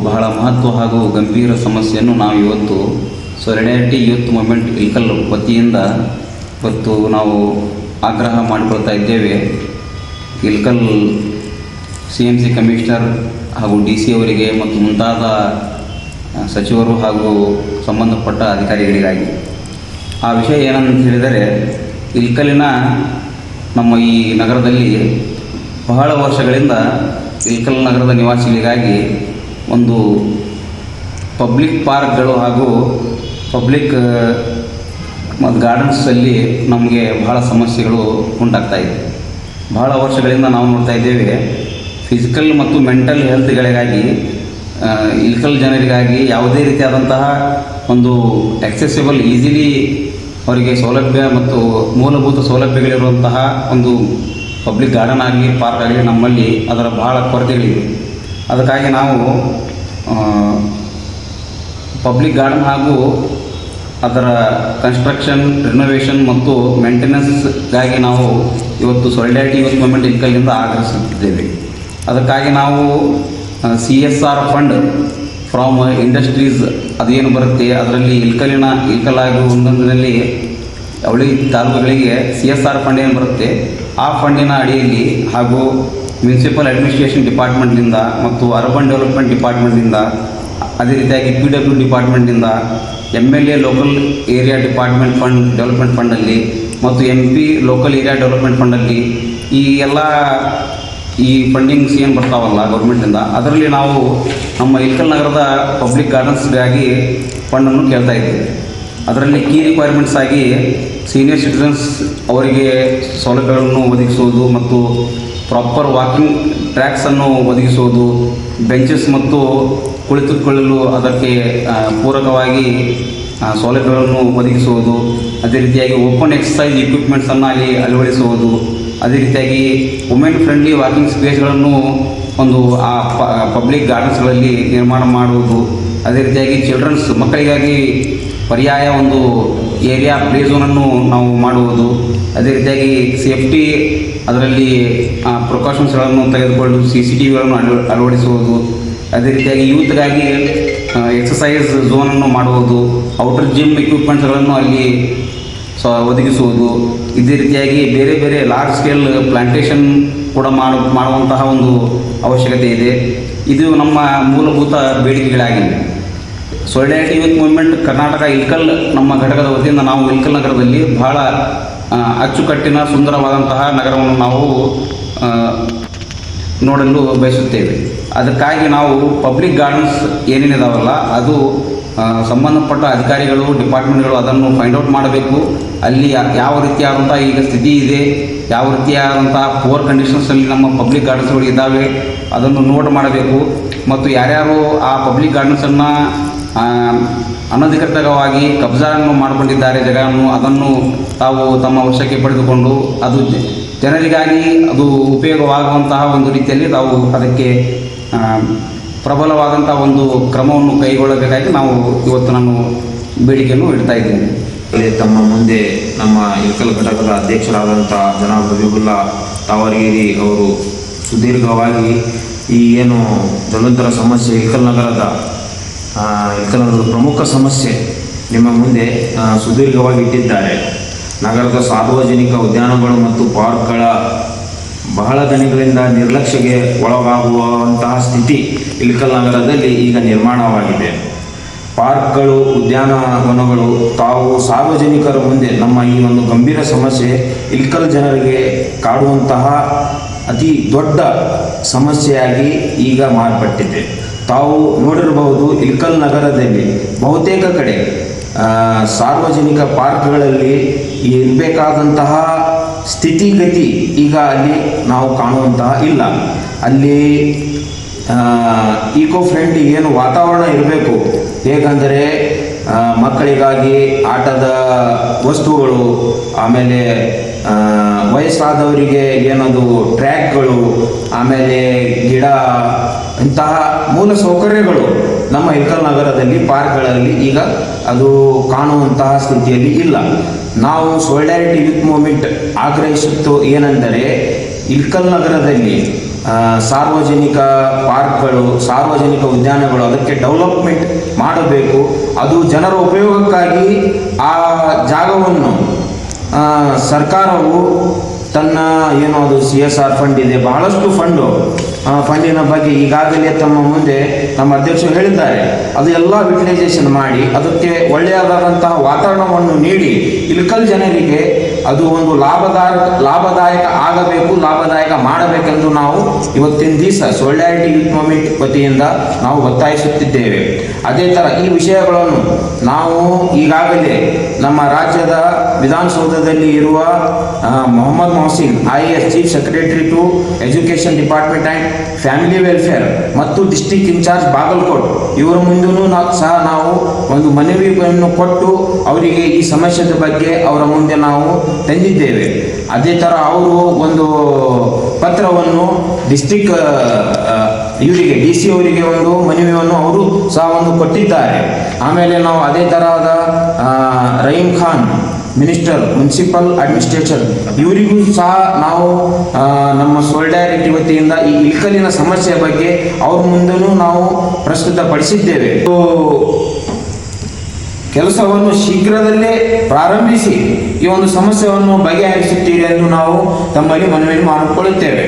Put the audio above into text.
ಬಹಳ ಮಹತ್ವ ಹಾಗೂ ಗಂಭೀರ ಸಮಸ್ಯೆಯನ್ನು ನಾವು ಇವತ್ತು ಸಾಲಿಡಾರಿಟಿ ಯೂತ್ ಮೂವ್ಮೆಂಟ್ ಇಳಕಲ್ ವತಿಯಿಂದ ಇವತ್ತು ನಾವು ಆಗ್ರಹ ಮಾಡಿಕೊಳ್ತಾ ಇದ್ದೇವೆ. ಇಳಕಲ್ CMC ಕಮಿಷನರ್ ಹಾಗೂ DC ಅವರಿಗೆ ಮತ್ತು ಮುಂತಾದ ಸಚಿವರು ಹಾಗೂ ಸಂಬಂಧಪಟ್ಟ ಅಧಿಕಾರಿಗಳಿಗಾಗಿ. ಆ ವಿಷಯ ಏನಂತ ಹೇಳಿದರೆ, ಇಳಕಲ್ಲಿನ ನಮ್ಮ ಈ ನಗರದಲ್ಲಿ ಬಹಳ ವರ್ಷಗಳಿಂದ ಇಳಕಲ್ ನಗರದ ನಿವಾಸಿಗಳಿಗಾಗಿ ಒಂದು ಪಬ್ಲಿಕ್ ಪಾರ್ಕ್ಗಳು ಹಾಗೂ ಪಬ್ಲಿಕ್ ಮತ್ತು ಗಾರ್ಡನ್ಸಲ್ಲಿ ನಮಗೆ ಬಹಳ ಸಮಸ್ಯೆಗಳು ಉಂಟಾಗ್ತಾಯಿದೆ. ಬಹಳ ವರ್ಷಗಳಿಂದ ನಾವು ನೋಡ್ತಾ ಇದ್ದೇವೆ, ಫಿಸಿಕಲ್ ಮತ್ತು ಮೆಂಟಲ್ ಹೆಲ್ತ್ಗಳಿಗಾಗಿ ಇಳಕಲ್ ಜನರಿಗಾಗಿ ಯಾವುದೇ ರೀತಿಯಾದಂತಹ ಒಂದು ಆಕ್ಸೆಸಿಬಲ್ ಈಸಿಲಿ ಅವರಿಗೆ ಸೌಲಭ್ಯ ಮತ್ತು ಮೂಲಭೂತ ಸೌಲಭ್ಯಗಳಿರುವಂತಹ ಒಂದು ಪಬ್ಲಿಕ್ ಗಾರ್ಡನ್ ಆಗಲಿ ಪಾರ್ಕ್ ಆಗಲಿ ನಮ್ಮಲ್ಲಿ ಅದರ ಬಹಳ ಕೊರತೆಗಳಿವೆ. ಅದಕ್ಕಾಗಿ ನಾವು ಪಬ್ಲಿಕ್ ಗಾರ್ಡನ್ ಹಾಗೂ ಅದರ ಕನ್ಸ್ಟ್ರಕ್ಷನ್, ರಿನೋವೇಷನ್ ಮತ್ತು ಮೇಂಟೆನೆನ್ಸ್ಗಾಗಿ ನಾವು ಇವತ್ತು ಸಾಲಿಡಾರಿಟಿ ಯೂತ್ ಮೂವ್ಮೆಂಟ್ ಇಳಕಲ್ಲಿಂದ ಆಗ್ರಹಿಸುತ್ತಿದ್ದೇವೆ. ಅದಕ್ಕಾಗಿ ನಾವು CSR ಫಂಡ್ ಫ್ರಾಮ್ ಇಂಡಸ್ಟ್ರೀಸ್ ಅದೇನು ಬರುತ್ತೆ ಅದರಲ್ಲಿ ಇಳಕಲ್ ಹಾಗೂ ಒಂದೊಂದರಲ್ಲಿ ಅವಳಿ ತಾಲೂಕುಗಳಿಗೆ CSR ಫಂಡ್ ಏನು ಬರುತ್ತೆ ಆ ಫಂಡಿನ ಅಡಿಯಲ್ಲಿ ಹಾಗೂ ಮುನ್ಸಿಪಲ್ ಅಡ್ಮಿನಿಸ್ಟ್ರೇಷನ್ ಡಿಪಾರ್ಟ್ಮೆಂಟ್ನಿಂದ ಮತ್ತು ಅರ್ಬನ್ ಡೆವಲಪ್ಮೆಂಟ್ ಡಿಪಾರ್ಟ್ಮೆಂಟ್ನಿಂದ, ಅದೇ ರೀತಿಯಾಗಿ PW ಡಿಪಾರ್ಟ್ಮೆಂಟ್ನಿಂದ, MLA ಲೋಕಲ್ ಏರಿಯಾ ಡೆವಲಪ್ಮೆಂಟ್ ಫಂಡಲ್ಲಿ ಮತ್ತು MP ಲೋಕಲ್ ಏರಿಯಾ ಡೆವಲಪ್ಮೆಂಟ್ ಫಂಡಲ್ಲಿ ಈ ಎಲ್ಲ ಈ ಫಂಡಿಂಗ್ಸ್ ಏನು ಬರ್ತಾವಲ್ಲ ಗೌರ್ಮೆಂಟಿಂದ, ಅದರಲ್ಲಿ ನಾವು ನಮ್ಮ ಇಳಕಲ್ ನಗರದ ಪಬ್ಲಿಕ್ ಗಾರ್ಡನ್ಸ್ಗಾಗಿ ಫಂಡನ್ನು ಕೇಳ್ತಾ ಇದ್ದೀವಿ. ಅದರಲ್ಲಿ ಕೀ ರಿಕ್ವೈರ್ಮೆಂಟ್ಸ್ ಆಗಿ ಸೀನಿಯರ್ ಸಿಟಿಸನ್ಸ್ ಅವರಿಗೆ ಸೌಲಭ್ಯಗಳನ್ನು ಒದಗಿಸುವುದು ಮತ್ತು ಪ್ರಾಪರ್ ವಾಕಿಂಗ್ ಟ್ರ್ಯಾಕ್ಸನ್ನು ಒದಗಿಸುವುದು, ಬೆಂಚಸ್ ಮತ್ತು ಕುಳಿತುಕೊಳ್ಳಲು ಅದಕ್ಕೆ ಪೂರಕವಾಗಿ ಸೌಲಭ್ಯಗಳನ್ನು ಒದಗಿಸುವುದು, ಅದೇ ರೀತಿಯಾಗಿ ಓಪನ್ ಎಕ್ಸಸೈಸ್ ಇಕ್ವಿಪ್ಮೆಂಟ್ಸನ್ನು ಅಲ್ಲಿ ಅಳವಡಿಸುವುದು, ಅದೇ ರೀತಿಯಾಗಿ ವುಮೆನ್ ಫ್ರೆಂಡ್ಲಿ ವಾಕಿಂಗ್ ಸ್ಪೇಸ್ಗಳನ್ನು ಒಂದು ಆ ಪಬ್ಲಿಕ್ ಗಾರ್ಡನ್ಸ್ಗಳಲ್ಲಿ ನಿರ್ಮಾಣ ಮಾಡುವುದು, ಅದೇ ರೀತಿಯಾಗಿ ಚಿಲ್ಡ್ರನ್ಸ್ ಮಕ್ಕಳಿಗಾಗಿ ಪರ್ಯಾಯ ಒಂದು ಏರಿಯಾ ಪ್ಲೇ ಝೋನನ್ನು ನಾವು ಮಾಡುವುದು, ಅದೇ ರೀತಿಯಾಗಿ ಸೇಫ್ಟಿ ಅದರಲ್ಲಿ ಪ್ರಿಕಾಷನ್ಸ್ಗಳನ್ನು ತೆಗೆದುಕೊಂಡು CCTVಗಳನ್ನು ಅಳವಡಿಸುವುದು, ಅದೇ ರೀತಿಯಾಗಿ ಯೂತ್ಗಾಗಿ ಎಕ್ಸಸೈಸ್ ಝೋನನ್ನು ಮಾಡುವುದು, ಔಟರ್ ಜಿಮ್ ಇಕ್ವಿಪ್ಮೆಂಟ್ಸ್ಗಳನ್ನು ಅಲ್ಲಿ ಒದಗಿಸುವುದು, ಇದೇ ರೀತಿಯಾಗಿ ಬೇರೆ ಬೇರೆ ಲಾರ್ಜ್ ಸ್ಕೇಲ್ ಪ್ಲಾಂಟೇಷನ್ ಕೂಡ ಮಾಡುವಂತಹ ಒಂದು ಅವಶ್ಯಕತೆ ಇದೆ. ಇದು ನಮ್ಮ ಮೂಲಭೂತ ಬೇಡಿಕೆಗಳಾಗಿವೆ. Solidarity youth movement Karnataka Ilkal ನಮ್ಮ ಘಟಕದ ವತಿಯಿಂದ ನಾವು ಇಳಕಲ್ ನಗರದಲ್ಲಿ ಬಹಳ ಅಚ್ಚುಕಟ್ಟಿನ ಸುಂದರವಾದಂತಹ ನಗರವನ್ನು ನಾವು ನೋಡಲು ಬಯಸುತ್ತೇವೆ. ಅದಕ್ಕಾಗಿ ನಾವು ಪಬ್ಲಿಕ್ ಗಾರ್ಡನ್ಸ್ ಏನೇನಿದಾವಲ್ಲ ಅದು ಸಂಬಂಧಪಟ್ಟ ಅಧಿಕಾರಿಗಳು, ಡಿಪಾರ್ಟ್ಮೆಂಟ್ಗಳು ಅದನ್ನು ಫೈಂಡ್ ಔಟ್ ಮಾಡಬೇಕು. ಅಲ್ಲಿ ಯಾವ ರೀತಿಯಾದಂಥ ಈಗ ಸ್ಥಿತಿ ಇದೆ, ಯಾವ ರೀತಿಯಾದಂತಹ ಪೂರ್ ಕಂಡೀಷನ್ಸಲ್ಲಿ ನಮ್ಮ ಪಬ್ಲಿಕ್ ಗಾರ್ಡನ್ಸ್ಗಳು ಇದ್ದಾವೆ ಅದನ್ನು ನೋಟ್ ಮಾಡಬೇಕು. ಮತ್ತು ಯಾರ್ಯಾರು ಆ ಪಬ್ಲಿಕ್ ಗಾರ್ಡನ್ಸನ್ನು ಅನಧಿಕೃತವಾಗಿ ಕಬ್ಜಾವನ್ನು ಮಾಡಿಕೊಂಡಿದ್ದಾರೆ ಜಾಗವನ್ನು, ಅದನ್ನು ತಾವು ತಮ್ಮ ವಶಕ್ಕೆ ಪಡೆದುಕೊಂಡು ಅದು ಜನರಿಗಾಗಿ ಅದು ಉಪಯೋಗವಾಗುವಂತಹ ಒಂದು ರೀತಿಯಲ್ಲಿ ತಾವು ಅದಕ್ಕೆ ಪ್ರಬಲವಾದಂಥ ಒಂದು ಕ್ರಮವನ್ನು ಕೈಗೊಳ್ಳಬೇಕಾಗಿ ನಾವು ಇವತ್ತು ನಾನು ಬೇಡಿಕೆಯನ್ನು ಇಡ್ತಾ ಇದ್ದೇನೆ. ತಮ್ಮ ಮುಂದೆ ನಮ್ಮ ಇಳಕಲ್ ಘಟಕದ ಅಧ್ಯಕ್ಷರಾದಂಥ ಜನಾಬ್ ಹಬೀಬುಲ್ಲಾ ತಾವರ್ಗೇರಿ ಅವರು ಸುದೀರ್ಘವಾಗಿ ಈ ಏನು ಜ್ವಲಂತರ ಸಮಸ್ಯೆ ಇಳಕಲ್ ನಗರದ ಪ್ರಮುಖ ಸಮಸ್ಯೆ ನಿಮ್ಮ ಮುಂದೆ ಸುದೀರ್ಘವಾಗಿ ಇಟ್ಟಿದ್ದಾರೆ. ನಗರದ ಸಾರ್ವಜನಿಕ ಉದ್ಯಾನಗಳು ಮತ್ತು ಪಾರ್ಕ್ಗಳ ಬಹಳ ದಿನಗಳಿಂದ ನಿರ್ಲಕ್ಷ್ಯಕ್ಕೆ ಒಳಗಾಗುವಂತಹ ಸ್ಥಿತಿ ಇಳಕಲ್ ನಗರದಲ್ಲಿ ಈಗ ನಿರ್ಮಾಣವಾಗಿದೆ. ಪಾರ್ಕ್ಗಳು, ಉದ್ಯಾನವನಗಳು ತಾವು ಸಾರ್ವಜನಿಕರ ಮುಂದೆ ನಮ್ಮ ಈ ಒಂದು ಗಂಭೀರ ಸಮಸ್ಯೆ ಇಳಕಲ್ ಜನರಿಗೆ ಕಾಡುವಂತಹ ಅತಿ ದೊಡ್ಡ ಸಮಸ್ಯೆಯಾಗಿ ಈಗ ಮಾರ್ಪಟ್ಟಿದೆ. ತಾವು ನೋಡಿರಬಹುದು, ಇಳಕಲ್ ನಗರದಲ್ಲಿ ಬಹುತೇಕ ಕಡೆ ಸಾರ್ವಜನಿಕ ಪಾರ್ಕ್ಗಳಲ್ಲಿ ಇರಬೇಕಾದಂತಹ ಸ್ಥಿತಿಗತಿ ಈಗ ಅಲ್ಲಿ ನಾವು ಕಾಣುವಂತಹ ಇಲ್ಲ. ಅಲ್ಲಿ ಈಕೋ ಫ್ರೆಂಡ್ಲಿ ಏನು ವಾತಾವರಣ ಇರಬೇಕು, ಹೇಗೆಂದರೆ ಮಕ್ಕಳಿಗಾಗಿ ಆಟದ ವಸ್ತುಗಳು, ಆಮೇಲೆ ವಯಸ್ಸಾದವರಿಗೆ ಏನದು ಟ್ರ್ಯಾಕ್ಗಳು, ಆಮೇಲೆ ಗಿಡ, ಇಂತಹ ಮೂಲ ಸೌಕರ್ಯಗಳು ನಮ್ಮ ಇಳಕಲ್ ನಗರದಲ್ಲಿ ಪಾರ್ಕ್ಗಳಲ್ಲಿ ಈಗ ಅದು ಕಾಣುವಂತಹ ಸ್ಥಿತಿಯಲ್ಲಿ ಇಲ್ಲ. ನಾವು ಸಾಲಿಡಾರಿಟಿ ಯೂತ್ ಮೂವ್ಮೆಂಟ್ ಆಗ್ರಹಿಸುತ್ತು ಏನೆಂದರೆ, ಇಳಕಲ್ ನಗರದಲ್ಲಿ ಸಾರ್ವಜನಿಕ ಪಾರ್ಕ್ಗಳು, ಸಾರ್ವಜನಿಕ ಉದ್ಯಾನಗಳು ಅದಕ್ಕೆ ಡೆವಲಪ್ಮೆಂಟ್ ಮಾಡಬೇಕು. ಅದು ಜನರ ಉಪಯೋಗಕ್ಕಾಗಿ ಆ ಜಾಗವನ್ನು ಸರ್ಕಾರವು ತನ್ನ ಏನು ಅದು CSR ಫಂಡ್ ಇದೆ, ಬಹಳಷ್ಟು ಫಂಡಿನ ಬಗ್ಗೆ ಈಗಾಗಲೇ ತಮ್ಮ ಮುಂದೆ ನಮ್ಮ ಅಧ್ಯಕ್ಷರು ಹೇಳಿದ್ದಾರೆ. ಅದು ಎಲ್ಲ ಯುಟಿಲೈಸೇಷನ್ ಮಾಡಿ ಅದಕ್ಕೆ ಒಳ್ಳೆಯದಾದಂತಹ ವಾತಾವರಣವನ್ನು ನೀಡಿ ಇಳಕಲ್ ಜನರಿಗೆ ಅದು ಒಂದು ಲಾಭದಾಯಕ ಆಗಬೇಕು, ಲಾಭದಾಯಕ ಮಾಡಬೇಕೆಂದು ನಾವು ಇವತ್ತಿನ ದಿವಸ ಸೋಲಿಡಾರಿಟಿ ಯೂತ್ ಮೂವ್ಮೆಂಟ್ ವತಿಯಿಂದ ನಾವು ಒತ್ತಾಯಿಸುತ್ತಿದ್ದೇವೆ. ಅದೇ ಥರ ಈ ವಿಷಯಗಳನ್ನು ನಾವು ಈಗಾಗಲೇ ನಮ್ಮ ರಾಜ್ಯದ ವಿಧಾನಸೌಧದಲ್ಲಿ ಇರುವ Mohammed Mohsin IAS chief secretary to education department and family welfare ಮತ್ತು ಡಿಸ್ಟ್ರಿಕ್ಟ್ ಇನ್ಚಾರ್ಜ್ ಬಾಗಲಕೋಟ್ ಇವರ ಮುಂದೂ ಸಹ ನಾವು ಒಂದು ಮನವಿಯನ್ನು ಕೊಟ್ಟು ಅವರಿಗೆ ಈ ಸಮಸ್ಯೆದ ಬಗ್ಗೆ ಅವರ ಮುಂದೆ ನಾವು ತಂದಿದ್ದೇವೆ. ಅದೇ ಥರ ಅವರು ಒಂದು ಪತ್ರವನ್ನು ಡಿಸ್ಟ್ರಿಕ್ಟ್ ಇವರಿಗೆ DC ಅವರಿಗೆ ಒಂದು ಮನವಿಯನ್ನು ಅವರು ಸಹ ಒಂದು ಕೊಟ್ಟಿದ್ದಾರೆ. ಆಮೇಲೆ ನಾವು ಅದೇ ತರಹದ Rahim Khan minister municipal administration ಇವರಿಗೂ ಸಹ ನಾವು ನಮ್ಮ ಸೋಲಿಡಾರಿಟಿ ವತಿಯಿಂದ ಈ ಇಳಕಲಿನ ಸಮಸ್ಯೆ ಬಗ್ಗೆ ಅವ್ರ ಮುಂದೂ ನಾವು ಪ್ರಸ್ತುತಪಡಿಸಿದ್ದೇವೆ. ಕೆಲಸವನ್ನು ಶೀಘ್ರದಲ್ಲೇ ಪ್ರಾರಂಭಿಸಿ ಈ ಒಂದು ಸಮಸ್ಯೆಯನ್ನು ಬಗೆಹರಿಸುತ್ತೀರಿ ಎಂದು ನಾವು ತಮ್ಮಲ್ಲಿ ಮನವಿ ಮಾಡಿಕೊಳ್ಳುತ್ತೇವೆ.